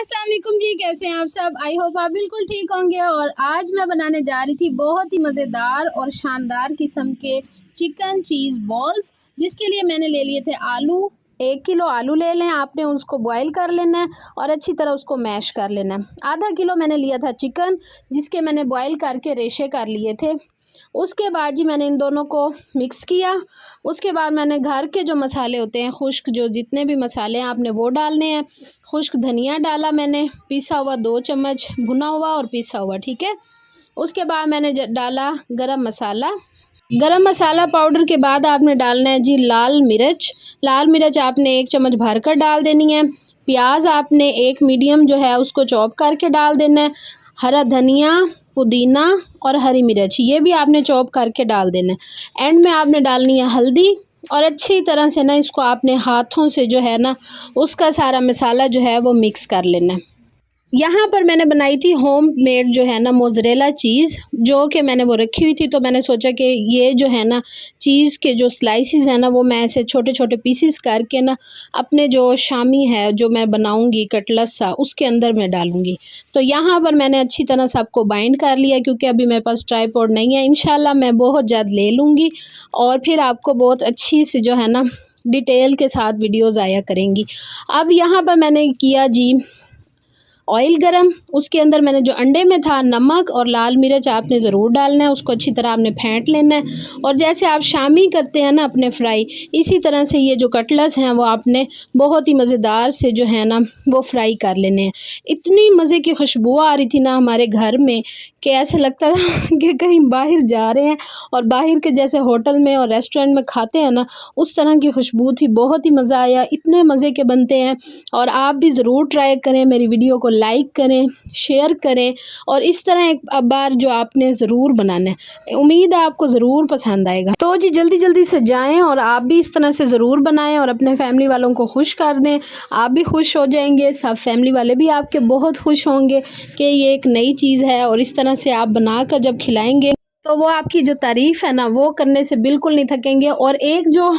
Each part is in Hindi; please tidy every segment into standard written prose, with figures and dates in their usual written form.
अस्सलाम वालेकुम जी, कैसे हैं आप सब। आई होप आप बिल्कुल ठीक होंगे। और आज मैं बनाने जा रही थी बहुत ही मज़ेदार और शानदार किस्म के चिकन चीज़ बॉल्स, जिसके लिए मैंने ले लिए थे आलू। 1 किलो आलू ले लें आपने, उसको बॉईल कर लेना है और अच्छी तरह उसको मैश कर लेना है। आधा किलो मैंने लिया था चिकन, जिसके मैंने बॉईल करके रेशे कर लिए थे। उसके बाद जी मैंने इन दोनों को मिक्स किया। उसके बाद मैंने घर के जो मसाले होते हैं खुश्क, जो जितने भी मसाले हैं आपने वो डालने हैं। खुश्क धनिया डाला मैंने, पिसा हुआ 2 चम्मच भुना हुआ और पिसा हुआ, ठीक है। उसके बाद मैंने डाला गरम मसाला। गरम मसाला पाउडर के बाद आपने डालना है जी लाल मिर्च। लाल मिर्च आपने 1 चम्मच भर कर डाल देनी है। प्याज आपने 1 मीडियम जो है उसको चॉप करके डाल देना है। हरा धनिया, पुदीना और हरी मिर्च ये भी आपने चॉप करके डाल देना है। एंड में आपने डालनी है हल्दी और अच्छी तरह से ना इसको आपने हाथों से जो है ना उसका सारा मसाला जो है वो मिक्स कर लेना है। यहाँ पर मैंने बनाई थी होम मेड जो है ना मोज़रेला चीज़, जो कि मैंने वो रखी हुई थी। तो मैंने सोचा कि ये जो है ना चीज़ के जो स्लाइसिस है ना वो मैं ऐसे छोटे छोटे पीसीस करके ना अपने जो शामी है जो मैं बनाऊंगी कटलस सा उसके अंदर मैं डालूंगी। तो यहाँ पर मैंने अच्छी तरह सबको बाइंड कर लिया, क्योंकि अभी मेरे पास ट्राइपॉड नहीं है। इंशाल्लाह मैं बहुत जल्द ले लूँगी और फिर आपको बहुत अच्छी से जो है ना डिटेल के साथ वीडियोज़ आया करेंगी। अब यहाँ पर मैंने किया जी ऑयल गरम। उसके अंदर मैंने जो अंडे में था नमक और लाल मिर्च आपने ज़रूर डालना है, उसको अच्छी तरह आपने फेंट लेना है। और जैसे आप शामी करते हैं ना अपने फ्राई, इसी तरह से ये जो कटलस हैं वो आपने बहुत ही मज़ेदार से जो है ना वो फ्राई कर लेने हैं। इतनी मज़े की खुशबू आ रही थी ना हमारे घर में कि ऐसे लगता था कि कहीं बाहर जा रहे हैं और बाहर के जैसे होटल में और रेस्टोरेंट में खाते हैं ना उस तरह की खुशबू थी। बहुत ही मज़ा आया, इतने मज़े के बनते हैं और आप भी ज़रूर ट्राई करें। मेरी वीडियो को लाइक करें, शेयर करें और इस तरह एक बार जो आपने ज़रूर बनाना है। उम्मीद है आपको ज़रूर पसंद आएगा। तो जी जल्दी जल्दी से जाएं और आप भी इस तरह से ज़रूर बनाएं और अपने फैमिली वालों को खुश कर दें। आप भी खुश हो जाएंगे, सब फैमिली वाले भी आपके बहुत खुश होंगे कि ये एक नई चीज़ है। और इस तरह से आप बनाकर जब खिलाएंगे तो वो आपकी जो तारीफ़ है ना वो करने से बिल्कुल नहीं थकेंगे। और एक जो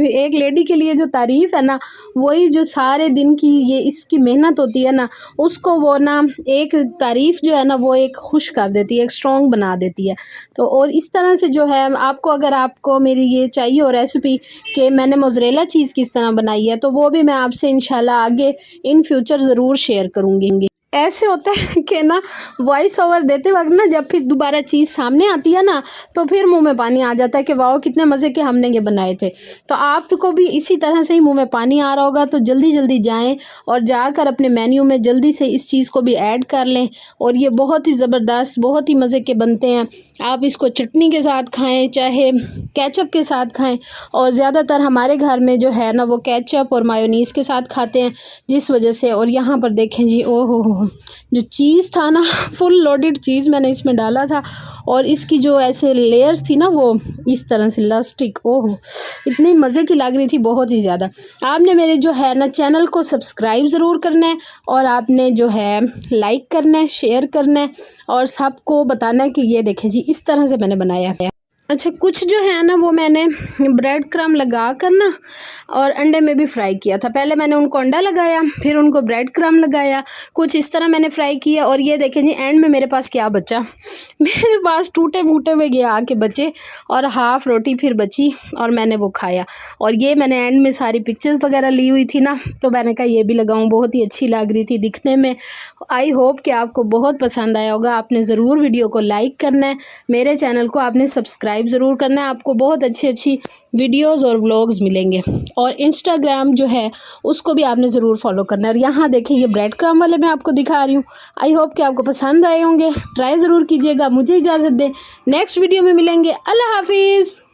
एक लेडी के लिए जो तारीफ़ है ना वही जो सारे दिन की ये इसकी मेहनत होती है ना उसको वो ना एक तारीफ़ जो है ना वो एक खुश कर देती है, एक स्ट्रॉन्ग बना देती है। तो और इस तरह से जो है आपको, अगर आपको मेरी ये चाहिए हो रेसिपी कि मैंने मोज़रेला चीज़ किस तरह बनाई है, तो वो भी मैं आपसे इंशाल्लाह आगे इन फ्यूचर ज़रूर शेयर करूँगी। ऐसे होता है कि ना वॉइस ओवर देते वक्त ना जब फिर दोबारा चीज़ सामने आती है ना तो फिर मुंह में पानी आ जाता है कि वाह कितने मज़े के हमने ये बनाए थे। तो आपको भी इसी तरह से ही मुंह में पानी आ रहा होगा, तो जल्दी जल्दी जाएं और जाकर अपने मेन्यू में जल्दी से इस चीज़ को भी ऐड कर लें। और ये बहुत ही ज़बरदस्त, बहुत ही मज़े के बनते हैं। आप इसको चटनी के साथ खाएँ, चाहे केचप के साथ खाएँ। और ज़्यादातर हमारे घर में जो है ना वो केचप और मायोनीज़ के साथ खाते हैं, जिस वजह से। और यहाँ पर देखें जी, ओहो जो चीज़ था ना फुल लोडेड चीज़ मैंने इसमें डाला था और इसकी जो ऐसे लेयर्स थी ना वो इस तरह से इलास्टिक, ओहो इतनी मज़े की लग रही थी, बहुत ही ज़्यादा। आपने मेरे जो है ना चैनल को सब्सक्राइब ज़रूर करना है और आपने जो है लाइक करना है, शेयर करना है और सबको बताना है कि ये देखें जी इस तरह से मैंने बनाया है। अच्छा, कुछ जो है ना वो मैंने ब्रेड क्रम्ब लगा कर ना और अंडे में भी फ्राई किया था। पहले मैंने उनको अंडा लगाया, फिर उनको ब्रेड क्रम्ब लगाया, कुछ इस तरह मैंने फ्राई किया। और ये देखें जी एंड में मेरे पास क्या बचा, मेरे पास टूटे फूटे हुए गया आके बचे और हाफ़ रोटी फिर बची और मैंने वो खाया। और ये मैंने एंड में सारी पिक्चर्स वगैरह ली हुई थी ना, तो मैंने कहा ये भी लगाऊँ, बहुत ही अच्छी लग रही थी दिखने में। आई होप कि आपको बहुत पसंद आया होगा। आपने ज़रूर वीडियो को लाइक करना है, मेरे चैनल को आपने सब्सक्राइब ज़रूर करना है। आपको बहुत अच्छी अच्छी वीडियोस और व्लॉग्स मिलेंगे। और इंस्टाग्राम जो है उसको भी आपने ज़रूर फॉलो करना है। और यहाँ देखें ये ब्रेड क्रम्ब वाले मैं आपको दिखा रही हूँ। आई होप कि आपको पसंद आए होंगे, ट्राई ज़रूर कीजिएगा। मुझे इजाज़त दें, नेक्स्ट वीडियो में मिलेंगे। अल्लाह हाफिज़।